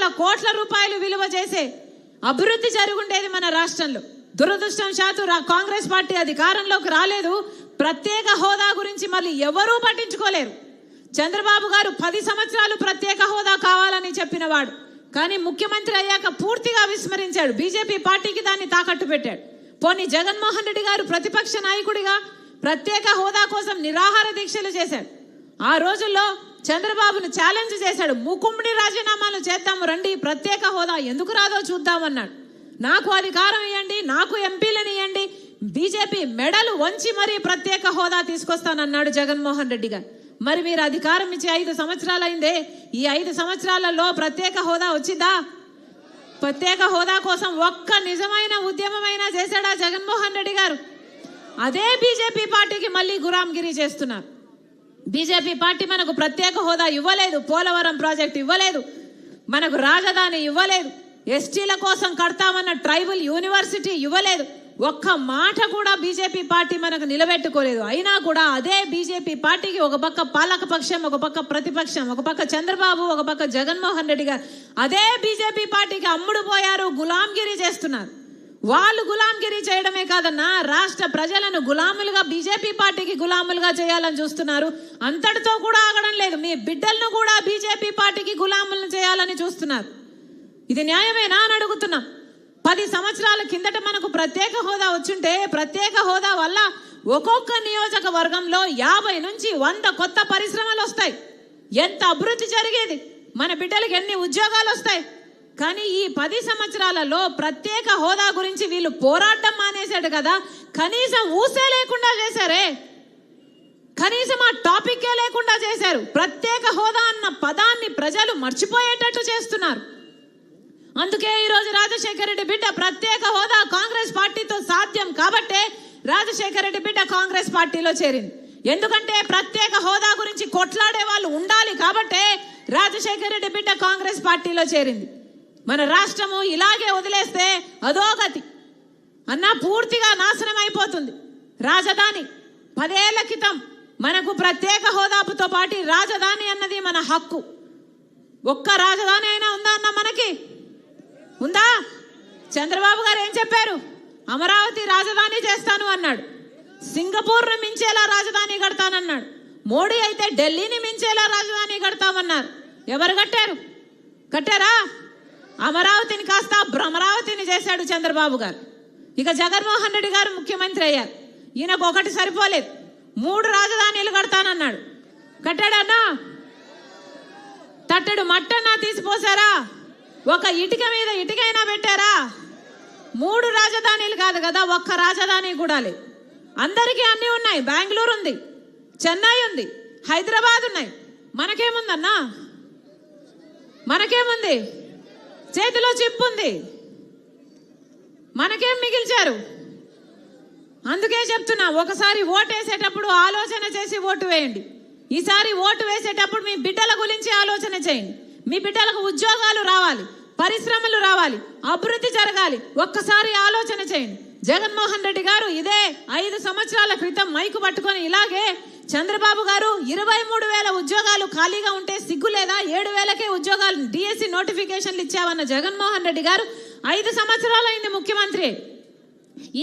వందల కోట్ల రూపాయలు విలువ చేసే అభివృద్ధి జరుగుండేది మన రాష్ట్రంలో. దురదృష్టవశాత్తు కాంగ్రెస్ పార్టీ అధికారంలోకి రాలేదు. ప్రత్యేక హోదా గురించి మళ్ళీ ఎవరూ పట్టించుకోలేరు. చంద్రబాబు గారు 10 సంవత్సరాలు ప్రత్యేక హోదా కావాలని చెప్పినవాడు, కానీ ముఖ్యమంత్రి అయ్యాక పూర్తిగా విస్మరించాడు. బీజేపీ పార్టీకి దాన్ని తాకట్టు పెట్టాడు. పోనీ జగన్మోహన్ రెడ్డి గారు ప్రతిపక్ష నాయకుడిగా ప్రత్యేక హోదా కోసం నిరాహార దీక్షలు చేశాడు. ఆ రోజుల్లో చంద్రబాబును ఛాలెంజ్ చేశాడు. ముకుమ్మడి రాజీనామాలు చేద్దాము రండి, ప్రత్యేక హోదా ఎందుకు రాదో చూద్దామన్నాడు. నాకు అధికారం ఇవ్వండి, నాకు ఎంపీలను ఇవ్వండి, బీజేపీ మెడలు వంచి మరీ ప్రత్యేక హోదా తీసుకొస్తానన్నాడు జగన్మోహన్ రెడ్డి గారు. మరి మీరు అధికారం ఇచ్చి 5 సంవత్సరాలు అయిందే. ఈ 5 సంవత్సరాలలో ప్రత్యేక హోదా వచ్చిందా? ప్రత్యేక హోదా కోసం ఒక్క నిజమైన ఉద్యమమైనా చేశాడా జగన్మోహన్ రెడ్డి గారు? అదే బీజేపీ పార్టీకి మళ్ళీ గులాంగిరి చేస్తున్నారు. బీజేపీ పార్టీ మనకు ప్రత్యేక హోదా ఇవ్వలేదు, పోలవరం ప్రాజెక్టు ఇవ్వలేదు, మనకు రాజధాని ఇవ్వలేదు, ఎస్టీల కోసం కడతామన్న ట్రైబల్ యూనివర్సిటీ ఇవ్వలేదు. ఒక్క మాట కూడా బీజేపీ పార్టీ మనకు నిలబెట్టుకోలేదు. అయినా కూడా అదే బీజేపీ పార్టీకి ఒక పక్క పాలకపక్షం, ఒక పక్క ప్రతిపక్షం, ఒక పక్క చంద్రబాబు, ఒక పక్క జగన్మోహన్ రెడ్డి గారు అదే బీజేపీ పార్టీకి అమ్ముడు పోయారు, గులాంగిరి చేస్తున్నారు. వాళ్ళు గులాంగిరి చేయడమే కాదన్నా, రాష్ట్ర ప్రజలను గులాములుగా బీజేపీ పార్టీకి గులాములుగా చేయాలని చూస్తున్నారు. అంతటితో కూడా ఆగడం లేదు, మీ బిడ్డలను కూడా బీజేపీ పార్టీకి గులాములను చేయాలని చూస్తున్నారు. ఇది న్యాయమేనా అని అడుగుతున్నాం. 10 సంవత్సరాల కిందట మనకు ప్రత్యేక హోదా వచ్చుంటే ప్రత్యేక హోదా వల్ల ఒక్కొక్క నియోజకవర్గంలో 50 నుంచి 100 కొత్త పరిశ్రమలు వస్తాయి. ఎంత అభివృద్ధి జరిగేది, మన బిడ్డలకు ఎన్ని ఉద్యోగాలు వస్తాయి. కానీ ఈ 10 సంవత్సరాలలో ప్రత్యేక హోదా గురించి వీళ్ళు పోరాటం మానేశాడు కదా. కనీసం ఊసే లేకుండా చేశారే, కనీసం ఆ టాపిక్కే లేకుండా చేశారు. ప్రత్యేక హోదా అన్న పదాన్ని ప్రజలు మర్చిపోయేటట్టు చేస్తున్నారు. అందుకే ఈరోజు రాజశేఖర రెడ్డి బిడ్డ ప్రత్యేక హోదా కాంగ్రెస్ పార్టీతో సాధ్యం కాబట్టే రాజశేఖర రెడ్డి బిడ్డ కాంగ్రెస్ పార్టీలో చేరింది. ఎందుకంటే ప్రత్యేక హోదా గురించి కొట్లాడే వాళ్ళు ఉండాలి కాబట్టే రాజశేఖర రెడ్డి బిడ్డ కాంగ్రెస్ పార్టీలో చేరింది. మన రాష్ట్రము ఇలాగే వదిలేస్తే అధోగతి అన్న పూర్తిగా నాశనం అయిపోతుంది. రాజధాని 10 ఏళ్ల క్రితం మనకు ప్రత్యేక హోదాతో పాటు రాజధాని అన్నది మన హక్కు. ఒక్క రాజధాని అయినా ఉందా అన్న మనకి? ఉందా? చంద్రబాబు గారు ఏం చెప్పారు? అమరావతి రాజధాని చేస్తాను అన్నాడు. సింగపూర్ను మించేలా రాజధాని కడతానన్నాడు. మోడీ అయితే ఢిల్లీని మించేలా రాజధాని కడతామన్నారు. ఎవరు కట్టారు? కట్టారా? అమరావతిని కాస్త భ్రమరావతిని చేశాడు చంద్రబాబు గారు. ఇక జగన్మోహన్ రెడ్డి గారు ముఖ్యమంత్రి అయ్యారు. ఈయనకు ఒకటి సరిపోలేదు, 3 రాజధానులు కడతానన్నాడు. కట్టాడన్నా? తట్టడు మట్టన్నా తీసిపోసారా? ఒక ఇటుక మీద ఇటుకైనా పెట్టారా? 3 రాజధానులు కాదు కదా, ఒక్క రాజధాని కూడా లేదు. అందరికీ అన్నీ ఉన్నాయి. బెంగళూరు ఉంది, చెన్నై ఉంది, హైదరాబాద్ ఉన్నాయి. మనకేముందన్నా? మనకేముంది? చేతిలో చిప్పు ఉంది. మనకేం మిగిల్చారు? అందుకే చెప్తున్నా, ఒకసారి ఓటేసేటప్పుడు ఆలోచన చేసి ఓటు వేయండి. ఈసారి ఓటు వేసేటప్పుడు మీ బిడ్డల గురించి ఆలోచన చేయండి. మీ బిడ్డలకు ఉద్యోగాలు రావాలి, పరిశ్రమలు రావాలి, అభివృద్ధి జరగాలి. ఒక్కసారి ఆలోచన చేయండి. జగన్మోహన్ రెడ్డి గారు ఇదే 5 సంవత్సరాల క్రితం మైకు పట్టుకొని ఇలాగే చంద్రబాబు గారు 23,000 ఉద్యోగాలు ఖాళీగా ఉంటే సిగ్గు లేదా, 7,000కే ఉద్యోగాలు డిఎస్సి నోటిఫికేషన్లు ఇచ్చావన్న జగన్మోహన్ రెడ్డి గారు 5 సంవత్సరాలు అయింది ముఖ్యమంత్రి.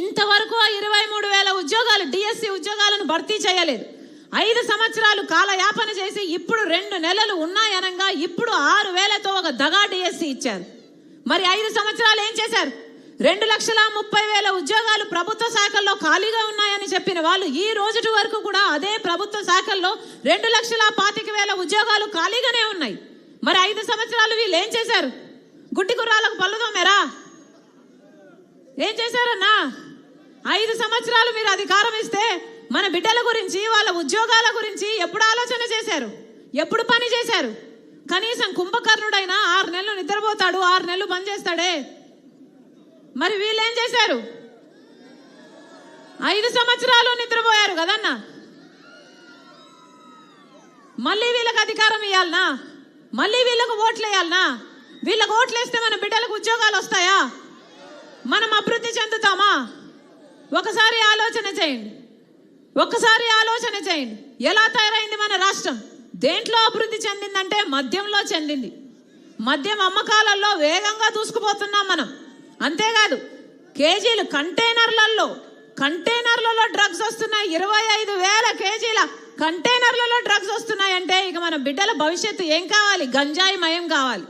ఇంతవరకు 23,000 ఉద్యోగాలు డిఎస్సి ఉద్యోగాలను భర్తీ చేయలేదు. 5 సంవత్సరాలు కాలయాపన చేసి ఇప్పుడు 2 నెలలు ఉన్నాయనగా ఇప్పుడు 6,000తో ఒక దగా డిఎస్సి ఇచ్చారు. మరి 5 సంవత్సరాలు ఏం చేశారు? 2,30,000 ఉద్యోగాలు ప్రభుత్వ శాఖల్లో ఖాళీగా ఉన్నాయని చెప్పిన వాళ్ళు ఈ రోజు వరకు కూడా అదే ప్రభుత్వ శాఖల్లో 2,25,000 ఉద్యోగాలు ఖాళీగానే ఉన్నాయి. మరి 5 సంవత్సరాలు వీళ్ళు ఏం చేశారు? గుడ్డి గుర్రాలకు పళ్ళుదోమేరా? ఏం చేశారన్నా? 5 సంవత్సరాలు మీరు అధికారం ఇస్తే మన బిడ్డల గురించి, వాళ్ళ ఉద్యోగాల గురించి ఎప్పుడు ఆలోచన చేశారు? ఎప్పుడు పని చేశారు? కనీసం కుంభకర్ణుడైనా 6 నెలలు నిద్రపోతాడు, 6 నెలలు పని చేస్తాడే. మరి వీళ్ళు ఏం చేశారు? 5 సంవత్సరాలు నిద్రపోయారు కదన్నా. మళ్ళీ వీళ్ళకి అధికారం ఇవ్వాలనా? మళ్ళీ వీళ్ళకు ఓట్లు వేయాలనా? వీళ్ళకు ఓట్లు వేస్తే మన బిడ్డలకు ఉద్యోగాలు వస్తాయా? మనం అభివృద్ధి చెందుతామా? ఒకసారి ఆలోచన చేయండి. ఒక్కసారి ఆలోచన చేయండి. ఎలా తయారైంది మన రాష్ట్రం? దేంట్లో అభివృద్ధి చెందిందంటే మద్యంలో చెందింది. మద్యం అమ్మకాలలో వేగంగా దూసుకుపోతున్నాం మనం. అంతేకాదు కేజీలు కంటైనర్లలో డ్రగ్స్ వస్తున్నాయి. 25,000 కేజీల కంటైనర్లలో డ్రగ్స్ వస్తున్నాయంటే ఇక మన బిడ్డల భవిష్యత్తు ఏం కావాలి? గంజాయి మయం కావాలి.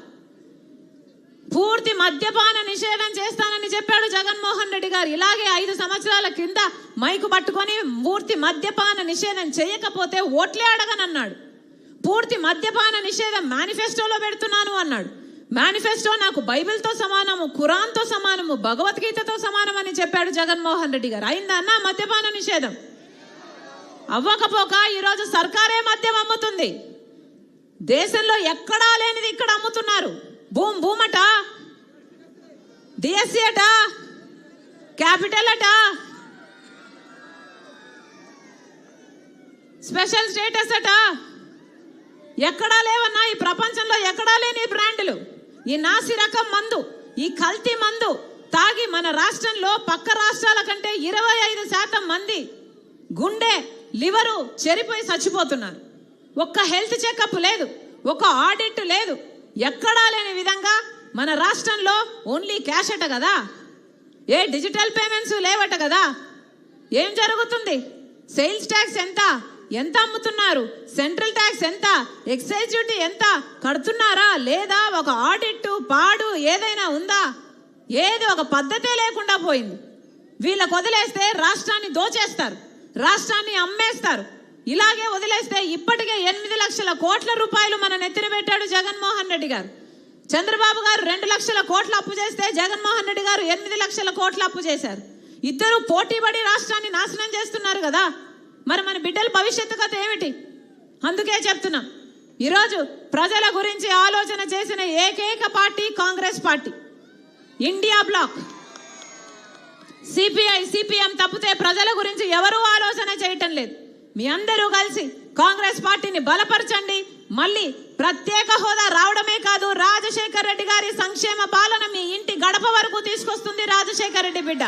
పూర్తి మద్యపాన నిషేధం చేస్తానని చెప్పాడు జగన్మోహన్ రెడ్డి గారు. ఇలాగే 5 సంవత్సరాల కింద మైకు పట్టుకొని పూర్తి మద్యపాన నిషేధం చేయకపోతే ఓట్లే అడగనన్నాడు. పూర్తి మద్యపాన నిషేధం మేనిఫెస్టోలో పెడుతున్నాను అన్నాడు. మేనిఫెస్టో నాకు బైబిల్తో సమానము, ఖురాన్తో సమానము, భగవద్గీతతో సమానం అని చెప్పాడు జగన్మోహన్ రెడ్డి గారు. అయిందన్నా మద్యపాన నిషేధం? అవ్వకపోక ఈరోజు సర్కారే మద్యం అమ్ముతుంది. దేశంలో ఎక్కడా లేనిది ఇక్కడ అమ్ముతున్నారు. భూమట, డిఎస్సి అట, క్యాపిటల్ అట, స్పెషల్ స్టేటస్ అట, ఎక్కడా లేవన్నా ఈ ప్రపంచంలో ఎక్కడా లేని బ్రాండ్లు. ఈ నాసి రకం మందు, ఈ కల్తీ మందు తాగి మన రాష్ట్రంలో పక్క రాష్ట్రాల కంటే 25% మంది గుండె, లివరు చెరిపోయి చచ్చిపోతున్నారు. ఒక్క హెల్త్ చెకప్ లేదు, ఒక ఆడిట్ లేదు. ఎక్కడా లేని విధంగా మన రాష్ట్రంలో ఓన్లీ క్యాష్ అట కదా, ఏ డిజిటల్ పేమెంట్స్ లేవట కదా. ఏం జరుగుతుంది? సేల్స్ ట్యాక్స్ ఎంత అమ్ముతున్నారు? సెంట్రల్ ట్యాక్స్ ఎంత? ఎక్సైజ్ డ్యూటీ ఎంత కడుతున్నారా లేదా? ఒక ఆడిట్ పాడు ఏదైనా ఉందా? ఏది ఒక పద్ధతే లేకుండా పోయింది. వీళ్ళకు వదిలేస్తే రాష్ట్రాన్ని దోచేస్తారు, రాష్ట్రాన్ని అమ్మేస్తారు. ఇలాగే వదిలేస్తే ఇప్పటికే 8 లక్షల కోట్ల రూపాయలు మన నెత్తిన పెట్టాడు జగన్మోహన్ రెడ్డి గారు. చంద్రబాబు గారు 2 లక్షల కోట్ల అప్పు చేస్తే జగన్మోహన్ రెడ్డి గారు 8 లక్షల కోట్ల అప్పు చేశారు. ఇద్దరు పోటీపడి రాష్ట్రాన్ని నాశనం చేస్తున్నారు కదా. మరి మన బిడ్డల భవిష్యత్తు కథ ఏమిటి? అందుకే చెప్తున్నాం, ఈరోజు ప్రజల గురించి ఆలోచన చేసిన ఏకైక party Congress party. India bloc, CPI, CPM తప్పితే ప్రజల గురించి ఎవరూ ఆలోచన చేయటం లేదు. మీ అందరూ కలిసి కాంగ్రెస్ పార్టీని బలపరచండి. మళ్ళీ ప్రత్యేక హోదా రావడమే కాదు, రాజశేఖర్ రెడ్డి గారి సంక్షేమ పాలన మీ ఇంటి గడప వరకు తీసుకొస్తుంది రాజశేఖర్ రెడ్డి బిడ్డ.